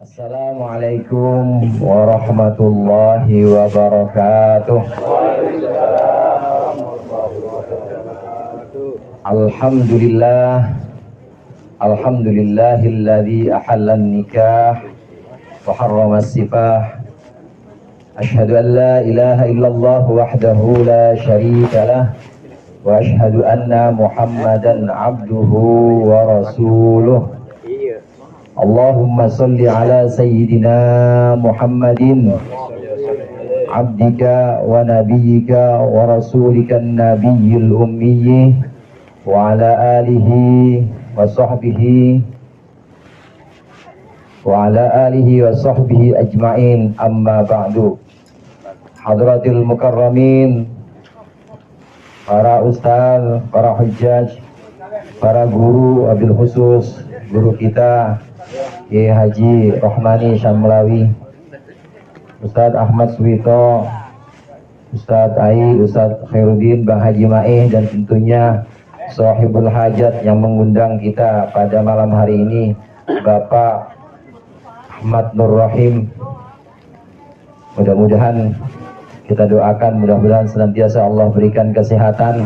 Assalamualaikum warahmatullahi wabarakatuh. Alhamdulillah, alhamdulillahilladzi ahallan nikah wa harrama sifah. Asyhadu an la ilaha illallah wahdahu la syarika lah wa asyhadu anna Muhammadan abduhu wa rasuluh. Allahumma salli ala sayyidina Muhammadin abdika wa nabiyyika wa rasulika nabiyyil ummiyyi wa ala alihi wa sahbihi ajma'in, amma ba'du. Hadratil mukarramin, para ustaz, para hujjaj, para guru, wabil khusus guru kita Kiai Haji Rohmani Syamlawi, Ustadz Ahmad Suwito, Ustadz Ai, Ustadz Khairuddin, Bang Haji Maeh, dan tentunya Sohibul Hajat yang mengundang kita pada malam hari ini, Bapak Ahmad Nur Rahim. Mudah-mudahan kita doakan, mudah-mudahan senantiasa Allah berikan kesehatan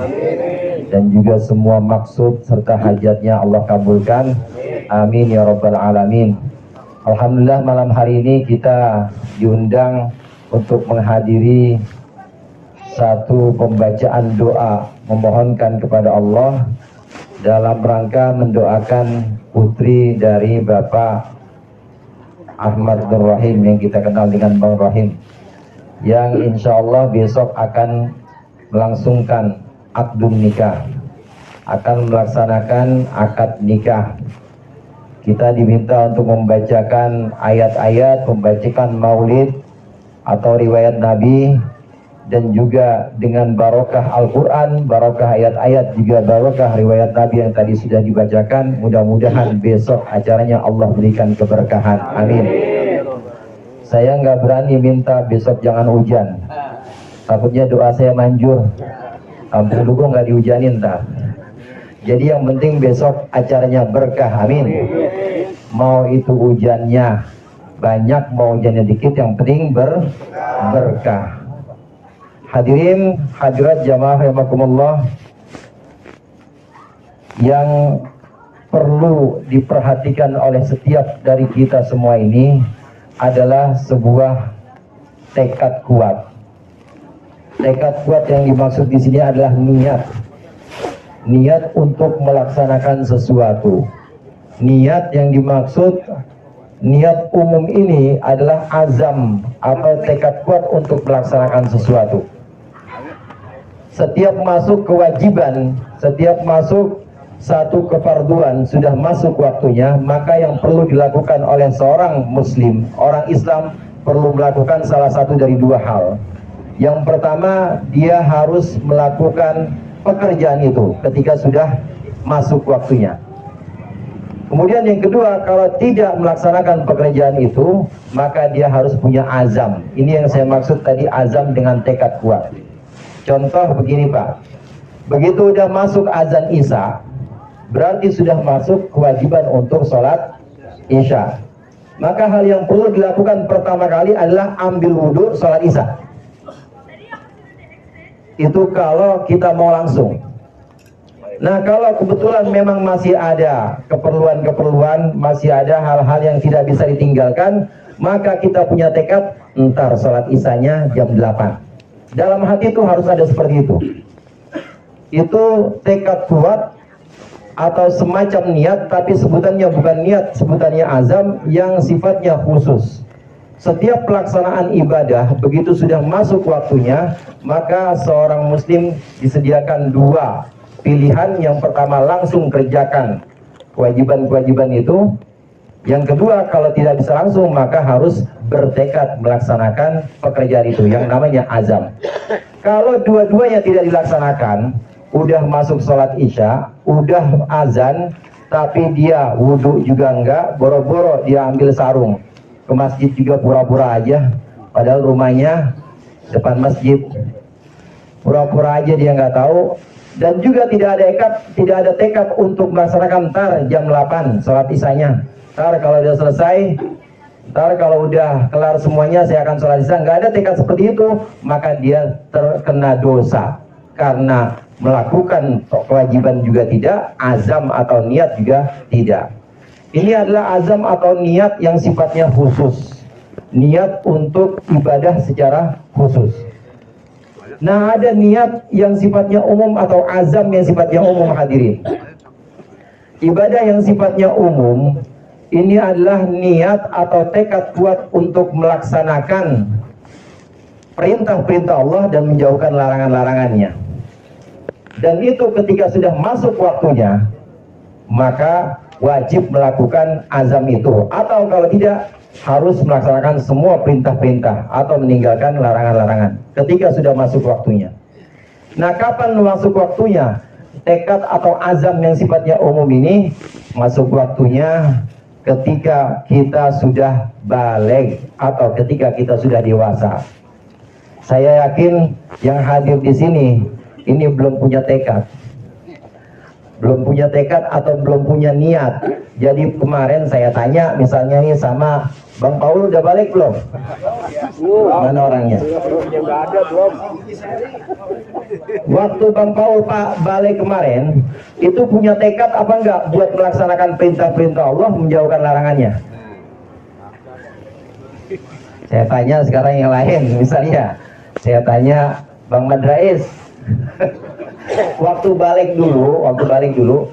dan juga semua maksud serta hajatnya Allah kabulkan. Amin ya rabbal alamin. Alhamdulillah, malam hari ini kita diundang untuk menghadiri satu pembacaan doa memohonkan kepada Allah dalam rangka mendoakan putri dari Bapak Ahmad Nur Rahim yang kita kenal dengan Bang Rahim, yang insya Allah besok akan melangsungkan akdun nikah, akan melaksanakan akad nikah. Kita diminta untuk membacakan ayat-ayat, membacakan maulid atau riwayat Nabi, dan juga dengan barokah Al-Quran, barokah ayat-ayat, juga barokah riwayat Nabi yang tadi sudah dibacakan. Mudah-mudahan besok acaranya Allah berikan keberkahan. Amin. Saya nggak berani minta besok jangan hujan, takutnya doa saya manjur. Kampung Dugo nggak dihujanin tak. Jadi yang penting besok acaranya berkah. Amin. Mau itu hujannya banyak, mau hujannya dikit, yang penting berkah. Hadirin hadirat jamaah rahimakumullah, yang perlu diperhatikan oleh setiap dari kita semua ini adalah sebuah tekad kuat. Tekad kuat yang dimaksud di sini adalah niat. Niat untuk melaksanakan sesuatu. Niat yang dimaksud, niat umum ini adalah azam atau tekad kuat untuk melaksanakan sesuatu. Setiap masuk kewajiban, setiap masuk satu kefarduan, sudah masuk waktunya, maka yang perlu dilakukan oleh seorang muslim, orang Islam, perlu melakukan salah satu dari dua hal. Yang pertama, dia harus melakukan pekerjaan itu ketika sudah masuk waktunya. Kemudian yang kedua, kalau tidak melaksanakan pekerjaan itu, maka dia harus punya azam. Ini yang saya maksud tadi, azam dengan tekad kuat. Contoh begini Pak, begitu udah masuk azan Isya, berarti sudah masuk kewajiban untuk sholat Isya. Maka hal yang perlu dilakukan pertama kali adalah ambil wudhu sholat Isya. Itu kalau kita mau langsung. Nah, kalau kebetulan memang masih ada keperluan-keperluan, masih ada hal-hal yang tidak bisa ditinggalkan, maka kita punya tekad, ntar sholat Isyanya jam 8. Dalam hati itu harus ada seperti itu. Itu tekad kuat atau semacam niat, tapi sebutannya bukan niat, sebutannya azam yang sifatnya khusus. Setiap pelaksanaan ibadah, begitu sudah masuk waktunya, maka seorang muslim disediakan dua pilihan. Yang pertama, langsung kerjakan kewajiban-kewajiban itu. Yang kedua, kalau tidak bisa langsung, maka harus bertekad melaksanakan pekerjaan itu, yang namanya azam. Kalau dua-duanya tidak dilaksanakan, udah masuk sholat Isya, udah azan, tapi dia wudhu juga enggak, boro-boro dia ambil sarung ke masjid juga pura-pura aja, padahal rumahnya depan masjid. Pura-pura aja dia nggak tahu, dan juga tidak ada tekad untuk melaksanakan tar jam 8 sholat Isyanya. Tar kalau dia selesai Ntar kalau udah kelar semuanya saya akan sholat isya, nggak ada tekad seperti itu, maka dia terkena dosa karena melakukan kewajiban juga tidak, azam atau niat juga tidak. Ini adalah azam atau niat yang sifatnya khusus, niat untuk ibadah secara khusus. Nah, ada niat yang sifatnya umum atau azam yang sifatnya umum, hadirin. Ibadah yang sifatnya umum ini adalah niat atau tekad kuat untuk melaksanakan perintah-perintah Allah dan menjauhkan larangan-larangannya. Dan itu ketika sudah masuk waktunya, maka wajib melakukan azam itu. Atau kalau tidak, harus melaksanakan semua perintah-perintah atau meninggalkan larangan-larangan ketika sudah masuk waktunya. Nah, kapan masuk waktunya? Tekad atau azam yang sifatnya umum ini masuk waktunya ketika kita sudah balik atau ketika kita sudah dewasa. Saya yakin yang hadir di sini ini belum punya tekad. Belum punya tekad atau belum punya niat. Jadi kemarin saya tanya misalnya nih sama Bang Paul, udah balik belum? Mana orangnya? Waktu Bang Paul Pak balik kemarin, itu punya tekad apa enggak buat melaksanakan perintah-perintah Allah, menjauhkan larangannya? Saya tanya sekarang yang lain, misalnya saya tanya Bang Madrais, waktu balik dulu,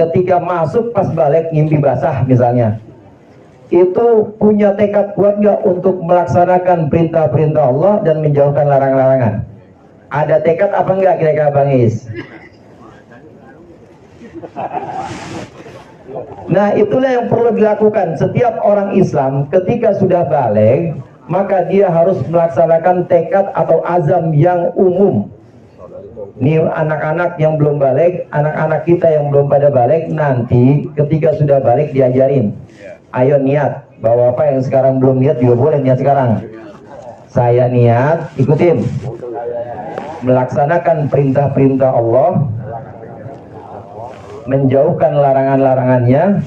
ketika masuk pas balik ngimpi basah misalnya, itu punya tekad kuat nggak untuk melaksanakan perintah-perintah Allah dan menjauhkan larangan-larangan? Ada tekad apa enggak kira-kira Bang Is? Nah, itulah yang perlu dilakukan setiap orang Islam ketika sudah balik, maka dia harus melaksanakan tekad atau azam yang umum. Nih anak-anak yang belum balik, anak-anak kita yang belum pada balik, nanti ketika sudah balik diajarin. Ayo niat, bahwa apa yang sekarang belum niat juga boleh niat sekarang. Saya niat, ikutin. Melaksanakan perintah-perintah Allah, menjauhkan larangan-larangannya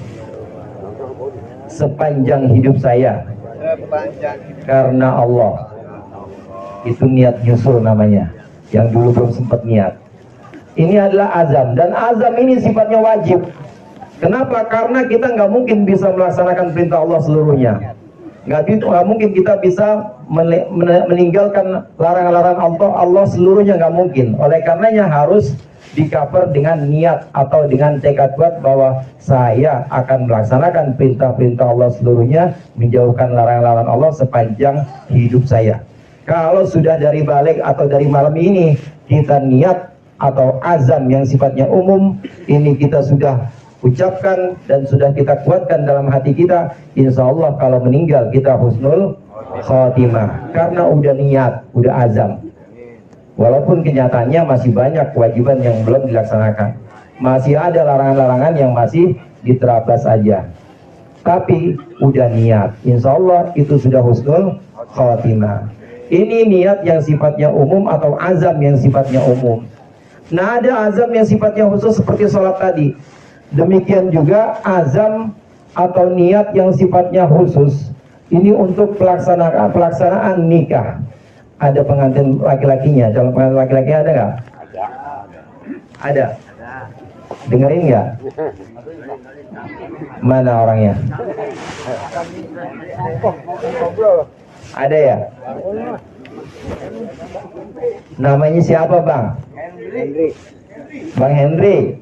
sepanjang hidup saya. Karena Allah. Itu niat nyusul namanya. Yang dulu belum sempat niat. Ini adalah azam, dan azam ini sifatnya wajib. Kenapa? Karena kita nggak mungkin bisa melaksanakan perintah Allah seluruhnya. Nggak mungkin kita bisa meninggalkan larangan-larangan Allah seluruhnya, nggak mungkin. Oleh karenanya harus di-cover dengan niat atau dengan tekad kuat bahwa saya akan melaksanakan perintah-perintah Allah seluruhnya, menjauhkan larangan-larangan Allah sepanjang hidup saya. Kalau sudah dari balik atau dari malam ini kita niat atau azam yang sifatnya umum, ini kita sudah ucapkan dan sudah kita kuatkan dalam hati kita, insya Allah kalau meninggal kita husnul khotimah, karena udah niat, udah azam. Walaupun kenyataannya masih banyak kewajiban yang belum dilaksanakan, masih ada larangan-larangan yang masih diterabas saja, tapi udah niat, insya Allah itu sudah husnul khotimah. Ini niat yang sifatnya umum atau azam yang sifatnya umum. Nah, ada azam yang sifatnya khusus seperti sholat tadi. Demikian juga azam atau niat yang sifatnya khusus ini untuk pelaksanaan nikah. Ada pengantin laki-lakinya, calon pengantin laki-lakinya ada nggak? Ada. Dengerin nggak? Mana orangnya? Ada ya? Namanya siapa Bang? Henry. Bang Henry.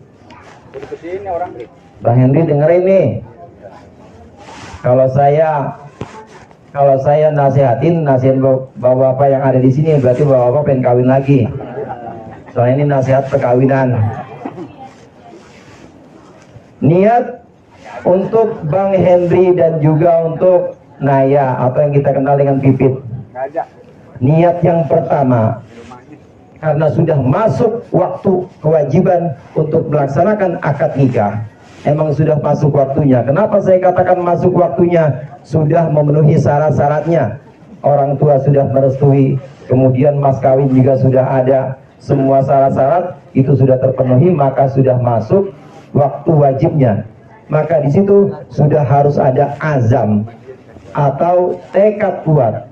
Bang Henry dengerin nih. Kalau saya nasihatin bapak-bapak yang ada di sini, berarti bapak-bapak pengen kawin lagi. Soalnya ini nasihat perkawinan. Niat untuk Bang Henry dan juga untuk Naya atau yang kita kenal dengan Pipit. Niat yang pertama, karena sudah masuk waktu kewajiban untuk melaksanakan akad nikah, emang sudah masuk waktunya. Kenapa saya katakan masuk waktunya? Sudah memenuhi syarat-syaratnya. Orang tua sudah merestui, kemudian mas kawin juga sudah ada, semua syarat-syarat itu sudah terpenuhi, maka sudah masuk waktu wajibnya. Maka di situ sudah harus ada azam. atau tekad kuat.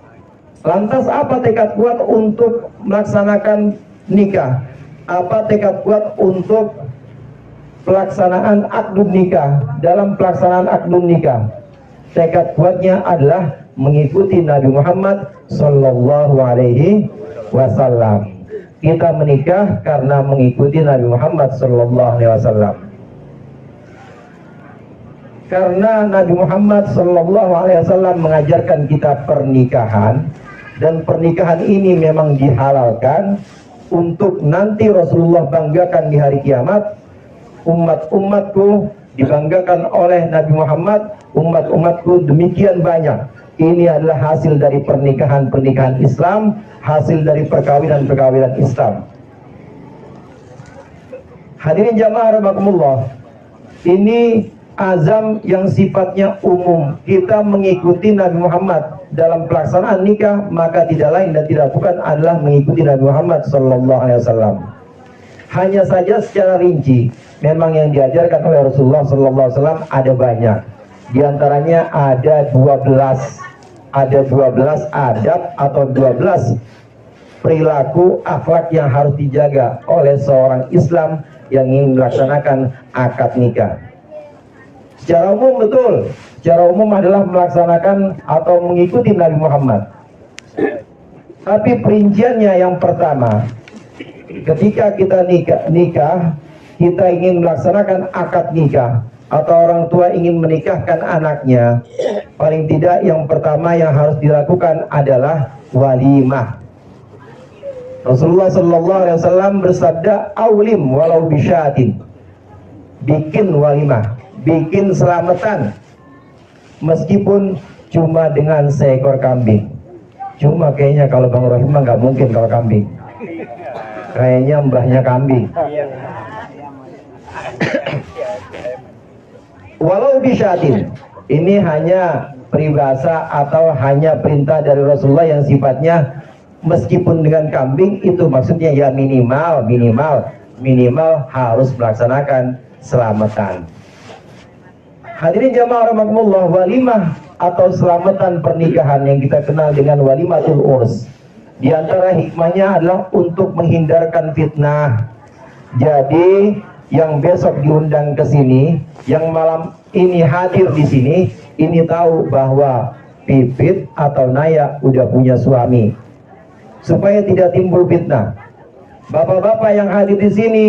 Lantas apa tekad kuat untuk melaksanakan nikah? Apa tekad kuat untuk pelaksanaan akad nikah? Dalam pelaksanaan akad nikah, tekad kuatnya adalah mengikuti Nabi Muhammad Sallallahu Alaihi Wasallam. Kita menikah karena mengikuti Nabi Muhammad Sallallahu Alaihi Wasallam. Karena Nabi Muhammad Sallallahu Alaihi Wasallam mengajarkan kita pernikahan, dan pernikahan ini memang dihalalkan untuk nanti Rasulullah banggakan di hari kiamat. Umat-umatku dibanggakan oleh Nabi Muhammad, umat-umatku demikian banyak. Ini adalah hasil dari pernikahan-pernikahan Islam, hasil dari perkawinan-perkawinan Islam. Hadirin jamaah rahimakumullah, ini azam yang sifatnya umum. Kita mengikuti Nabi Muhammad dalam pelaksanaan nikah, maka tidak lain dan tidak bukan adalah mengikuti Nabi Muhammad Sallallahu Alaihi Wasallam. Hanya saja secara rinci, memang yang diajarkan oleh Rasulullah Sallallahu Alaihi Wasallam ada banyak. Di antaranya ada 12 adab atau 12 perilaku akhlak yang harus dijaga oleh seorang Islam yang ingin melaksanakan akad nikah. Secara umum betul, secara umum adalah melaksanakan atau mengikuti Nabi Muhammad. Tapi perinciannya yang pertama, ketika kita nikah, kita ingin melaksanakan akad nikah atau orang tua ingin menikahkan anaknya, paling tidak yang pertama yang harus dilakukan adalah walimah. Rasulullah Sallallahu Alaihi Wasallam bersabda, "Aulim walau bisyatin." Bikin walimah, bikin selamatan, meskipun cuma dengan seekor kambing. Cuma kayaknya kalau Bang Rohim mah nggak mungkin kalau kambing. Kayaknya mbahnya kambing. Walau bisyatin, ini hanya peribahasa atau hanya perintah dari Rasulullah yang sifatnya meskipun dengan kambing, itu maksudnya ya minimal harus melaksanakan selamatan. Hadirin jamaah rahimakumullah, walimah atau selamatan pernikahan yang kita kenal dengan walimatul urs, di antara hikmahnya adalah untuk menghindarkan fitnah. Jadi yang besok diundang ke sini, yang malam ini hadir di sini, ini tahu bahwa Pipit atau Naya udah punya suami, supaya tidak timbul fitnah. Bapak-bapak yang hadir di sini,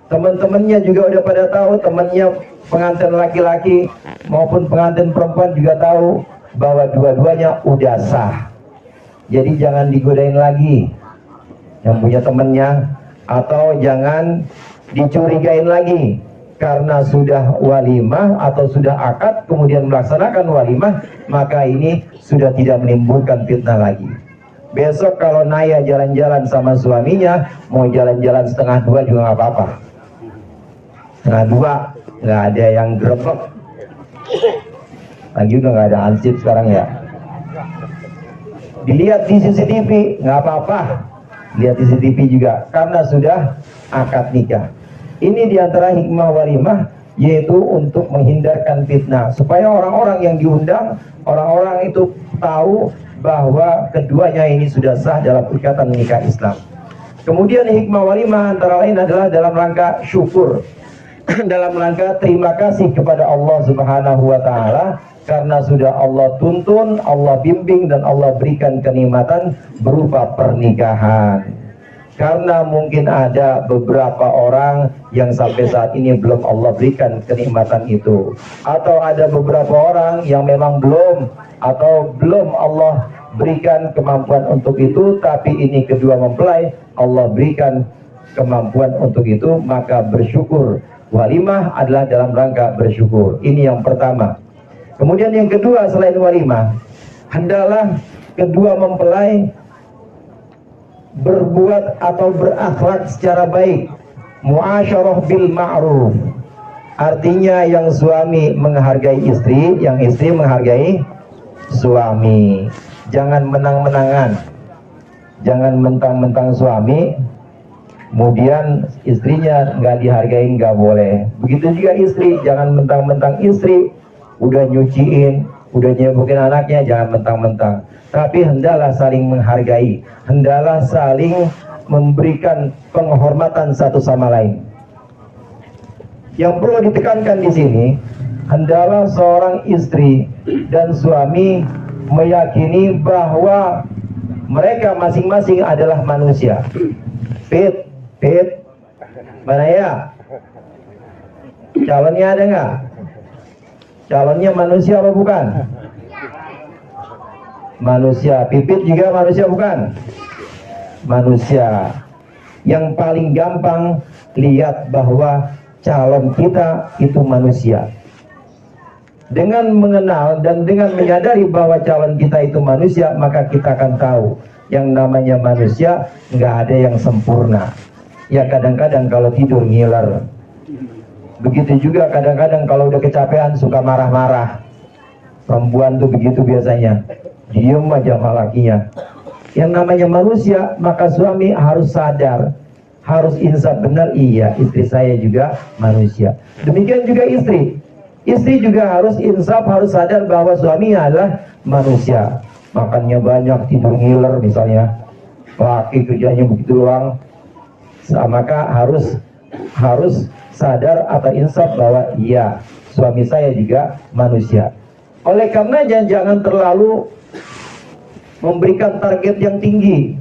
teman-temannya juga udah pada tahu, temannya pengantin laki-laki maupun pengantin perempuan juga tahu bahwa dua-duanya udah sah. Jadi jangan digodain lagi yang punya temennya, atau jangan dicurigain lagi karena sudah walimah atau sudah akad kemudian melaksanakan walimah, maka ini sudah tidak menimbulkan fitnah lagi. Besok kalau Naya jalan-jalan sama suaminya, mau jalan-jalan setengah dua juga nggak apa-apa. Setengah dua nggak ada yang grebek. Lagi udah nggak ada ansip sekarang ya. Dilihat di CCTV nggak apa-apa, lihat di CCTV juga karena sudah akad nikah. Ini diantara hikmah walimah, yaitu untuk menghindarkan fitnah, supaya orang-orang yang diundang, orang-orang itu tahu bahwa keduanya ini sudah sah dalam ikatan nikah Islam. Kemudian hikmah walimah antara lain adalah dalam rangka syukur, dalam rangka terima kasih kepada Allah Subhanahu wa Ta'ala, karena sudah Allah tuntun, Allah bimbing, dan Allah berikan kenikmatan berupa pernikahan. Karena mungkin ada beberapa orang yang sampai saat ini belum Allah berikan kenikmatan itu, atau ada beberapa orang yang memang belum Allah berikan kemampuan untuk itu, tapi ini kedua mempelai Allah berikan kemampuan untuk itu, maka bersyukur. Walimah adalah dalam rangka bersyukur. Ini yang pertama. Kemudian yang kedua, selain walimah, hendaklah kedua mempelai berbuat atau berakhlak secara baik, muasyarah bil ma'ruf. Artinya yang suami menghargai istri, yang istri menghargai suami. Jangan menang-menangan, jangan mentang-mentang suami kemudian istrinya nggak dihargai, nggak boleh. Begitu juga istri, jangan mentang-mentang istri udah nyuciin, udah nyebukin anaknya jangan mentang-mentang, tapi hendaklah saling menghargai, hendaklah saling memberikan penghormatan satu sama lain. Yang perlu ditekankan di sini, hendaklah seorang istri dan suami meyakini bahwa mereka masing-masing adalah manusia. Fit, mana ya? Calonnya ada nggak? Calonnya manusia apa bukan? Manusia. Pipit juga manusia bukan? Manusia. Yang paling gampang lihat bahwa calon kita itu manusia. Dengan mengenal dan dengan menyadari bahwa calon kita itu manusia, maka kita akan tahu yang namanya manusia nggak ada yang sempurna. Ya kadang-kadang kalau tidur ngiler. Begitu juga kadang-kadang kalau udah kecapean suka marah-marah. Perempuan tuh begitu biasanya, diem aja sama lakinya. Yang namanya manusia, maka suami harus sadar, harus insaf benar, iya istri saya juga manusia. Demikian juga istri. Istri juga harus insaf, harus sadar bahwa suaminya adalah manusia. Makannya banyak, tidur ngiler misalnya, laki kerjanya begitu doang. Maka harus sadar atau insaf bahwa iya suami saya juga manusia. Oleh karenanya jangan terlalu memberikan target yang tinggi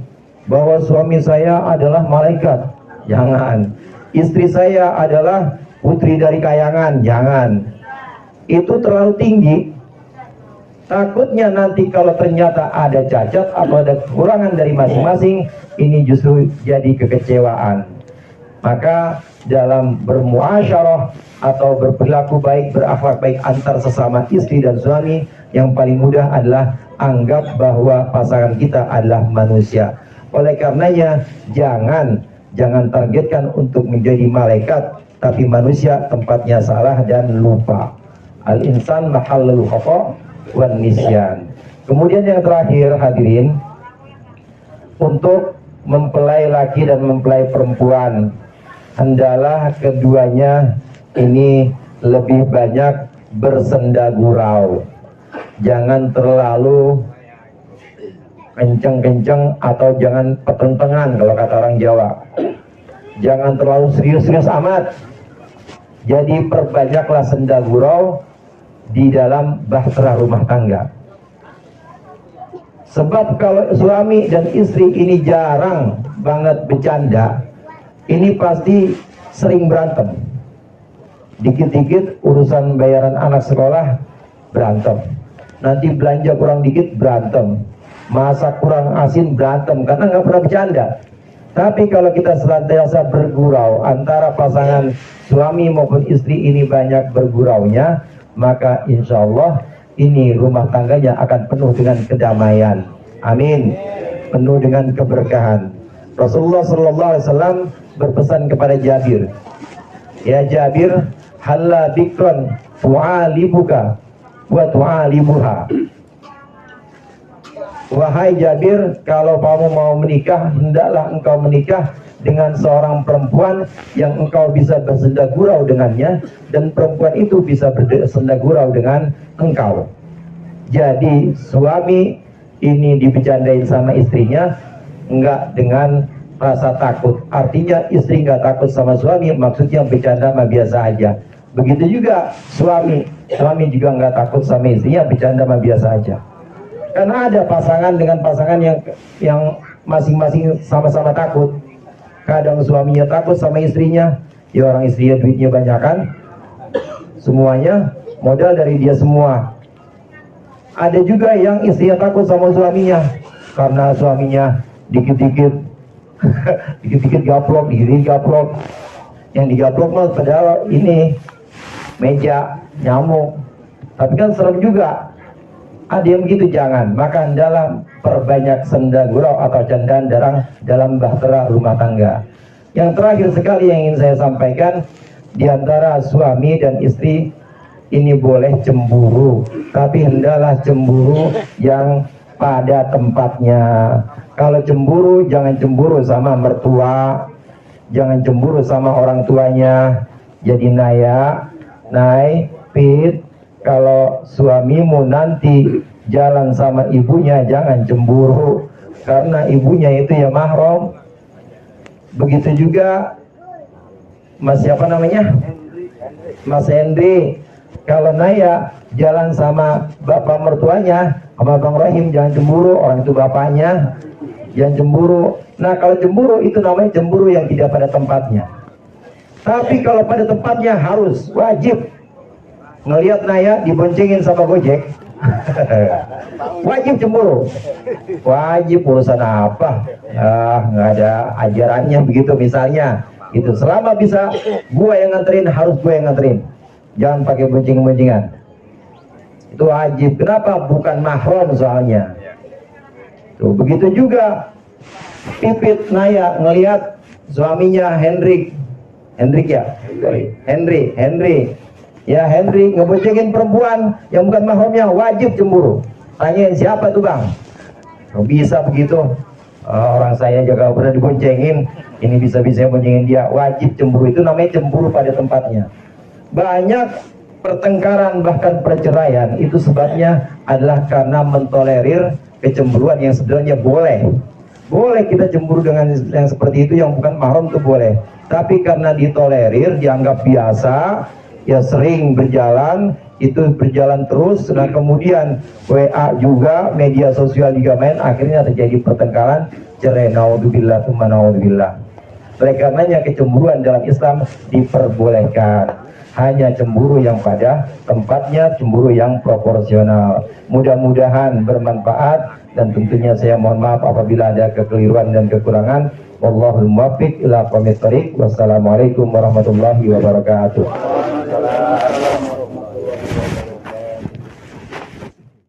bahwa suami saya adalah malaikat. Jangan. Istri saya adalah putri dari kayangan. Jangan. Itu terlalu tinggi. Takutnya nanti kalau ternyata ada cacat atau ada kekurangan dari masing-masing, ini justru jadi kekecewaan. Maka dalam bermuasyarah atau berperilaku baik, berakhlak baik antar sesama istri dan suami, yang paling mudah adalah anggap bahwa pasangan kita adalah manusia. Oleh karenanya jangan targetkan untuk menjadi malaikat, tapi manusia tempatnya salah dan lupa. Al-insan mahallul khata' wan nisyan. Kemudian yang terakhir hadirin, untuk mempelai laki dan mempelai perempuan, hendaklah keduanya ini lebih banyak bersenda gurau. Jangan terlalu kenceng-kenceng atau jangan petentengan kalau kata orang Jawa. Jangan terlalu serius-serius amat. Jadi perbanyaklah senda gurau di dalam bahtera rumah tangga. Sebab kalau suami dan istri ini jarang banget bercanda, ini pasti sering berantem. Dikit-dikit urusan bayaran anak sekolah berantem, nanti belanja kurang dikit berantem, masak kurang asin berantem, karena nggak pernah bercanda. Tapi kalau kita senantiasa bergurau, antara pasangan suami maupun istri ini banyak berguraunya, maka insya Allah ini rumah tangganya akan penuh dengan kedamaian. Amin. Penuh dengan keberkahan. Rasulullah SAW berpesan kepada Jabir, ya Jabir, halla bikron tu'alibuka wa tu'alibuha. Wahai Jabir, kalau kamu mau menikah, hendaklah engkau menikah dengan seorang perempuan yang engkau bisa bersenda gurau dengannya, dan perempuan itu bisa bersenda gurau dengan engkau. Jadi suami ini dibecandain sama istrinya enggak dengan rasa takut. Artinya istri enggak takut sama suami, maksudnya bercanda mah biasa aja. Begitu juga suami juga enggak takut sama istrinya, bercanda mah biasa aja. Karena ada pasangan dengan pasangan yang masing-masing sama-sama takut. Kadang suaminya takut sama istrinya, ya orang istrinya duitnya banyak kan, semuanya modal dari dia semua. Ada juga yang istrinya takut sama suaminya, karena suaminya dikit-dikit gaplok, dikit-dikit gaplok. Yang digaplok mah padahal ini meja, nyamuk, tapi kan serem juga. Ada yang begitu, jangan. Maka dalam perbanyak senda gurau atau candaan dalam bahtera rumah tangga. Yang terakhir sekali yang ingin saya sampaikan, di antara suami dan istri ini boleh cemburu, tapi hendaklah cemburu yang pada tempatnya. Kalau cemburu, jangan cemburu sama mertua, jangan cemburu sama orang tuanya. Jadi naya, pit, kalau suamimu nanti jalan sama ibunya jangan cemburu, karena ibunya itu ya mahram. Begitu juga Mas siapa namanya? Mas Hendri, kalau Naya jalan sama bapak mertuanya, sama Bang Rahim, jangan cemburu, orang itu bapaknya, jangan cemburu. Nah kalau cemburu itu namanya cemburu yang tidak pada tempatnya. Tapi kalau pada tempatnya harus, wajib. Ngelihat Naya diboncengin sama Gojek, wajib cemburu. Wajib, urusan apa? Nggak ada ajarannya begitu misalnya. Itu selama bisa gua yang nganterin, harus gua yang nganterin. Jangan pakai bonceng-boncengan. Itu wajib. Kenapa? Bukan mahram soalnya. Tuh, begitu juga Pipit Naya ngelihat suaminya Hendrik ya, Henry ya, Henry ngeboncengin perempuan yang bukan mahramnya, wajib cemburu. Tanyain siapa tuh bang? Kok bisa begitu? Orang saya juga pernah diboncengin, ini bisa-bisa boncengin dia, wajib cemburu. Itu namanya cemburu pada tempatnya. Banyak pertengkaran bahkan perceraian itu sebabnya adalah karena mentolerir kecemburuan yang sebenarnya boleh. Boleh kita cemburu dengan yang seperti itu, yang bukan mahram itu boleh. Tapi karena ditolerir, dianggap biasa, ya sering berjalan, itu berjalan terus. Nah kemudian WA juga, media sosial juga main, akhirnya terjadi pertengkaran, cerai, naudzubillah, tsumma naudzubillah. Oleh karenanya kecemburuan dalam Islam diperbolehkan, hanya cemburu yang pada tempatnya, cemburu yang proporsional. Mudah-mudahan bermanfaat, dan tentunya saya mohon maaf apabila ada kekeliruan dan kekurangan. Wallahul muwaffiq ila aqwamit thoriq. Wassalamualaikum warahmatullahi wabarakatuh.